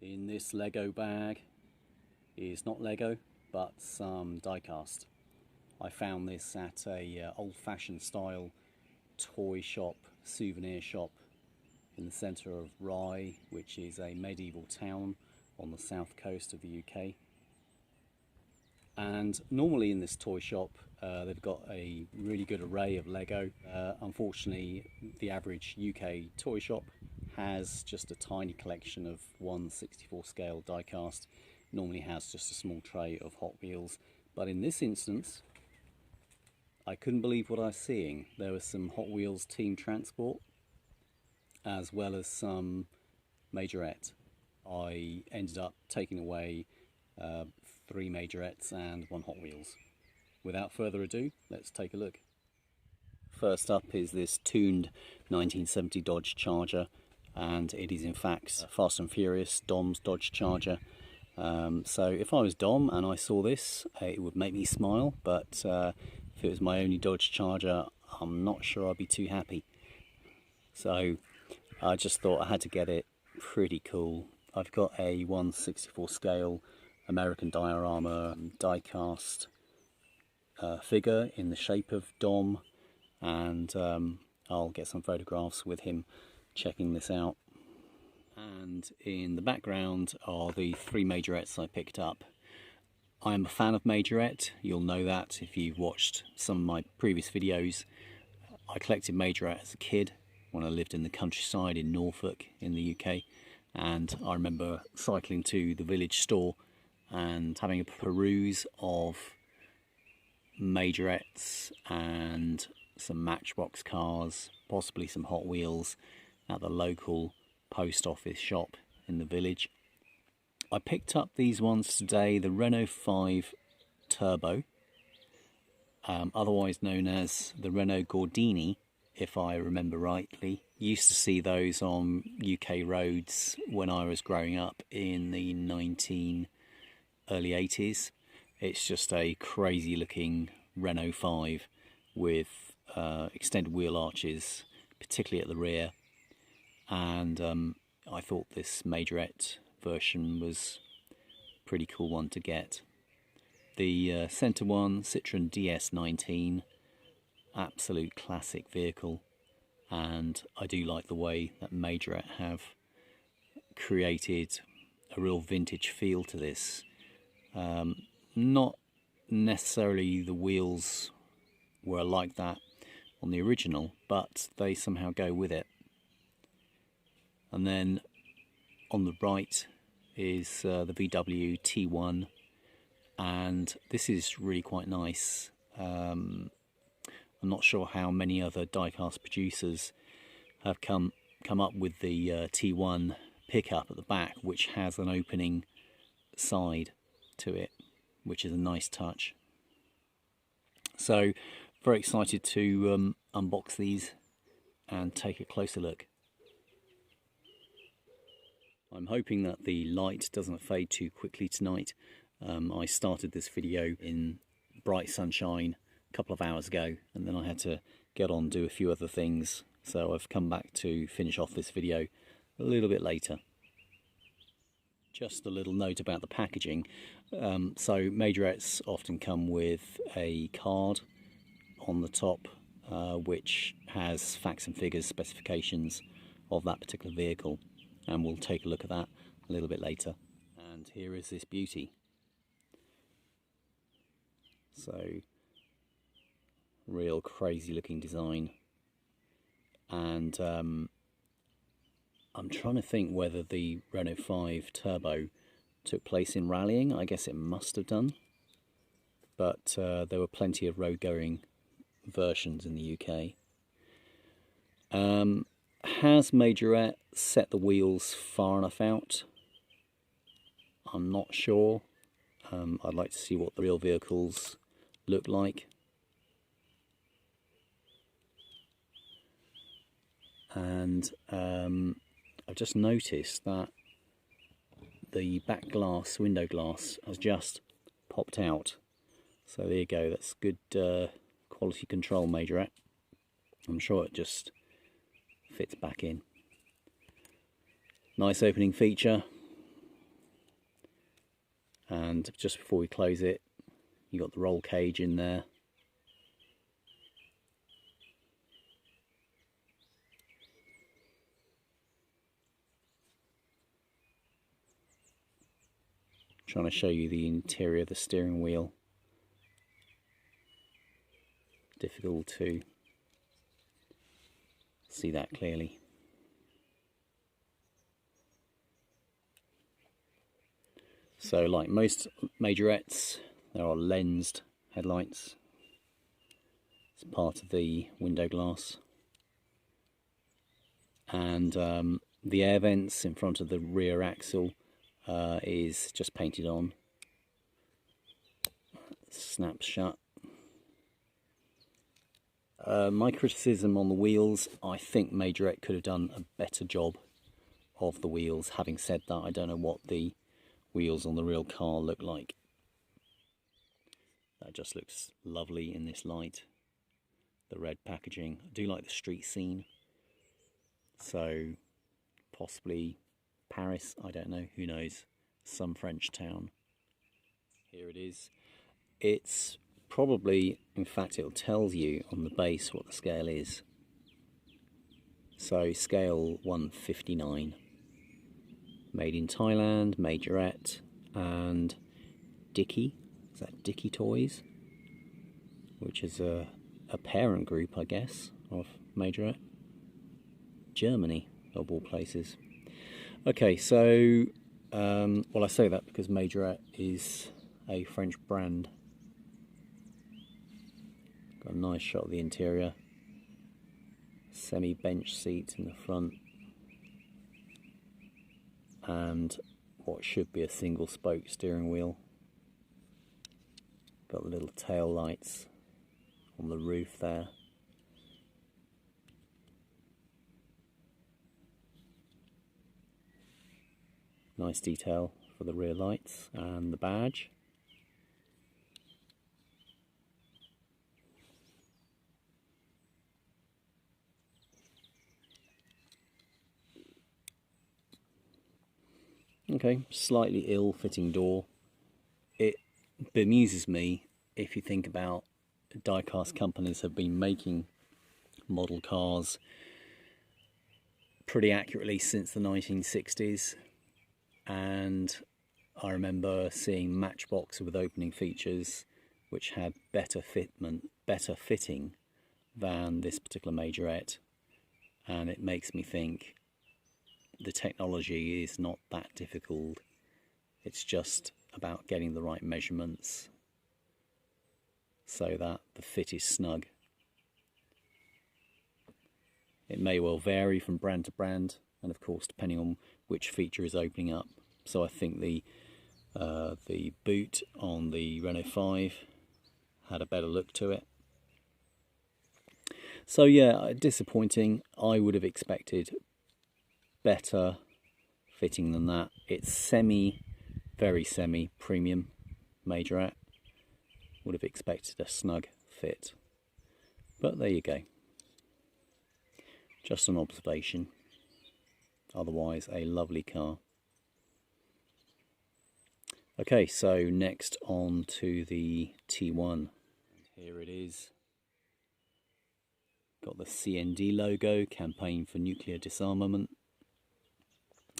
In this Lego bag is not Lego, but some die-cast. I found this at a old-fashioned style toy shop, souvenir shop in the centre of Rye, which is a medieval town on the south coast of the UK. And normally in this toy shop they've got a really good array of Lego. Unfortunately, the average UK toy shop has just a tiny collection of 1/64 scale die-cast. Normally has just a small tray of Hot Wheels, but in this instance I couldn't believe what I was seeing. There was some Hot Wheels Team Transport as well as some Majorette. I ended up taking away 3 Majorettes and 1 Hot Wheels. Without further ado, let's take a look. First up is this Tooned 1970 Dodge Charger, and it is in fact Fast and Furious Dom's Dodge Charger. So if I was Dom and I saw this, it would make me smile, but if it was my only Dodge Charger, I'm not sure I'd be too happy. So I just thought I had to get it. Pretty cool. I've got a 1/64 scale American diorama die-cast figure in the shape of Dom, and I'll get some photographs with him checking this out. And in the background are the 3 Majorettes I picked up. I'm a fan of Majorette. You'll know that if you've watched some of my previous videos. I collected Majorette as a kid when I lived in the countryside in Norfolk in the UK, and I remember cycling to the village store and having a peruse of Majorettes and some Matchbox cars, possibly some Hot Wheels, at the local post office shop in the village. I picked up these ones today, the Renault 5 Turbo, otherwise known as the Renault Gordini, if I remember rightly. Used to see those on UK roads when I was growing up in the early 80s. It's just a crazy looking Renault 5 with extended wheel arches, particularly at the rear, and I thought this Majorette version was a pretty cool one to get. The centre one, Citroen DS19, absolute classic vehicle, and I do like the way that Majorette have created a real vintage feel to this. Not necessarily the wheels were like that on the original, but they somehow go with it. And then on the right is the VW T1, and this is really quite nice. I'm not sure how many other diecast producers have come up with the T1 pickup at the back, which has an opening side to it, which is a nice touch. So very excited to unbox these and take a closer look. I'm hoping that the light doesn't fade too quickly tonight. I started this video in bright sunshine a couple of hours ago, and then I had to get on and do a few other things, so I've come back to finish off this video a little bit later. Just a little note about the packaging. So Majorettes often come with a card on the top which has facts and figures, specifications of that particular vehicle, and we'll take a look at that a little bit later. And here is this beauty. So real crazy looking design, and I'm trying to think whether the Renault 5 Turbo took place in rallying. I guess it must have done, but there were plenty of road going versions in the UK. Has Majorette set the wheels far enough out? I'm not sure. I'd like to see what the real vehicles look like. And I've just noticed that the back glass, window glass, has just popped out. So there you go, that's good quality control, Majorette. I'm sure it just fits back in. Nice opening feature, And just before we close it, you got the roll cage in there. Trying to show you the interior of the steering wheel. Difficult to see that clearly. So like most Majorettes, there are lensed headlights. It's part of the window glass. And the air vents in front of the rear axle is just painted on. Snaps shut. My criticism on the wheels, I think Majorette could have done a better job of the wheels. Having said that, I don't know what the wheels on the real car look like. That just looks lovely in this light. The red packaging. I do like the street scene. So possibly Paris, I don't know, who knows, some French town. Here it is. It's probably, in fact, it tells you on the base what the scale is. So scale 159. Made in Thailand, Majorette, and Dicky. Is that Dicky Toys? Which is a parent group, I guess, of Majorette. Germany, of all places. Okay, so, well, I say that because Majorette is a French brand. Got a nice shot of the interior. Semi-bench seats in the front. And what should be a single spoke steering wheel. Got the little tail lights on the roof there. Nice detail for the rear lights and the badge. Okay, slightly ill-fitting door. It bemuses me if you think about die-cast companies have been making model cars pretty accurately since the 1960s. And I remember seeing Matchbox with opening features which had better fitting than this particular Majorette, and it makes me think the technology is not that difficult. It's just about getting the right measurements so that the fit is snug. It may well vary from brand to brand, and of course depending on which feature is opening up. So I think the boot on the Renault 5 had a better look to it. So yeah, disappointing. I would have expected better fitting than that. It's very semi premium Majorette. Would have expected a snug fit, but there you go. Just an observation. Otherwise, a lovely car. Okay, so next on to the T1. Here it is. Got the CND logo, Campaign for Nuclear Disarmament,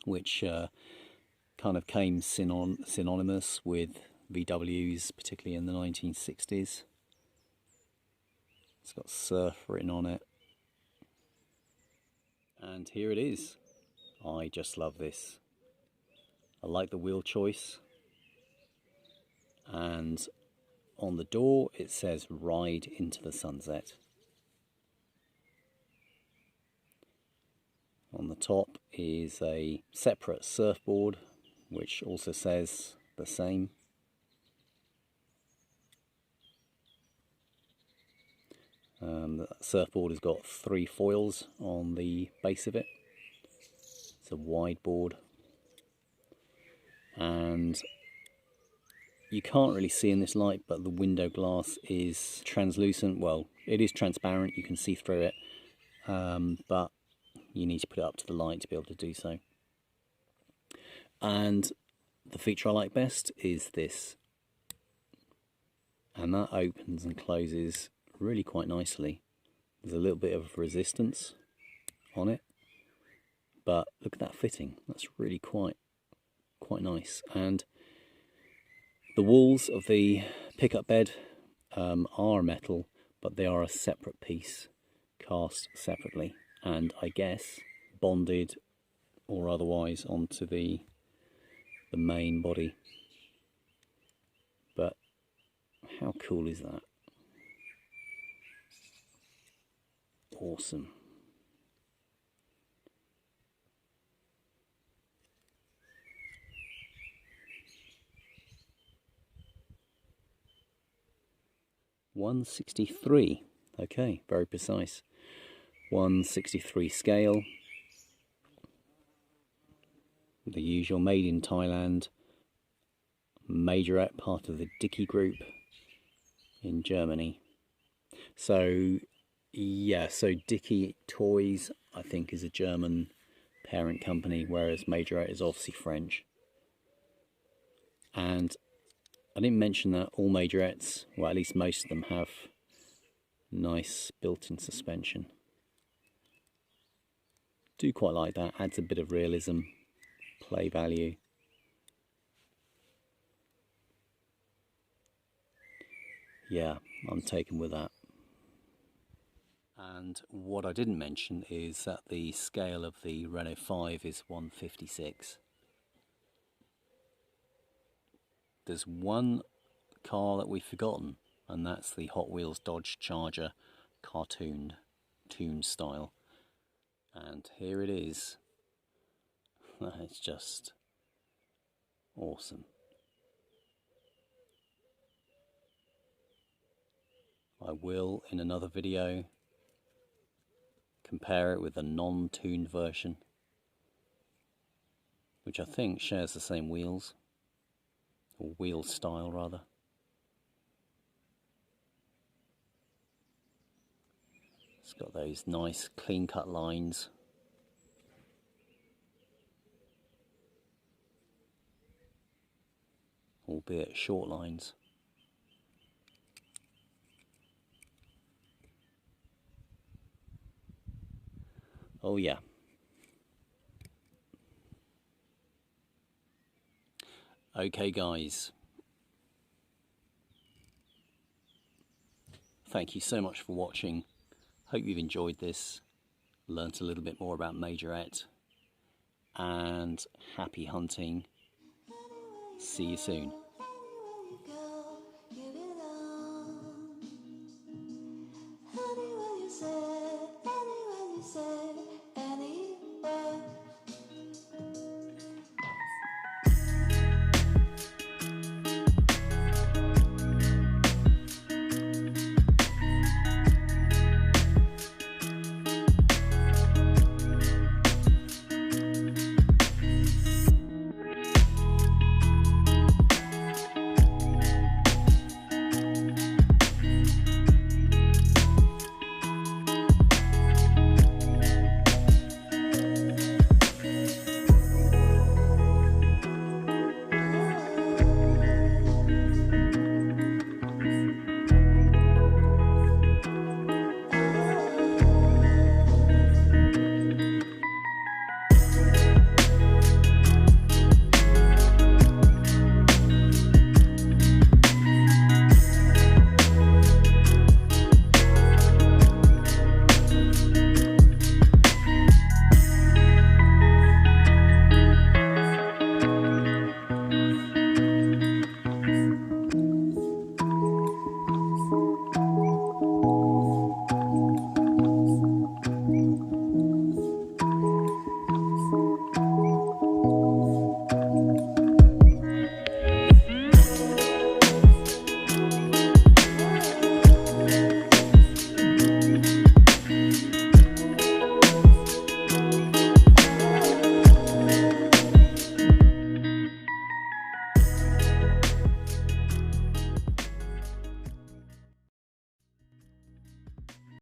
which kind of came synonymous with VWs, particularly in the 1960s. It's got surf written on it. And here it is. I just love this. I like the wheel choice. And on the door it says Ride into the Sunset. On the top is a separate surfboard which also says the same. The surfboard has got 3 foils on the base of it. It's a wide board, and you can't really see in this light, but the window glass is translucent. Well, it is transparent, you can see through it, but you need to put it up to the light to be able to do so. And the feature I like best is this, and that opens and closes really quite nicely. There's a little bit of resistance on it, but look at that fitting. That's really quite nice. And the walls of the pickup bed are metal, but they are a separate piece, cast separately, and I guess bonded or otherwise onto the main body. But how cool is that? Awesome. .163, okay, very precise. 163 scale. The usual, made in Thailand. Majorette, part of the Dickey Group in Germany. So yeah, so Dickey Toys I think is a German parent company, whereas Majorette is obviously French. And I didn't mention that all Majorettes, well at least most of them, have nice built-in suspension. Do quite like that, adds a bit of realism, play value. Yeah, I'm taken with that. And what I didn't mention is that the scale of the Renault 5 is 156. There's one car that we've forgotten, and that's the Hot Wheels Dodge Charger cartooned, Tooned style. And here it is. It's just awesome. I will, in another video, compare it with a non-tuned version, which I think shares the same wheels, or wheel style rather. It's got those nice clean cut lines. Albeit short lines. Oh yeah. Okay guys, thank you so much for watching. Hope you've enjoyed this, learnt a little bit more about Majorette, and happy hunting. See you soon.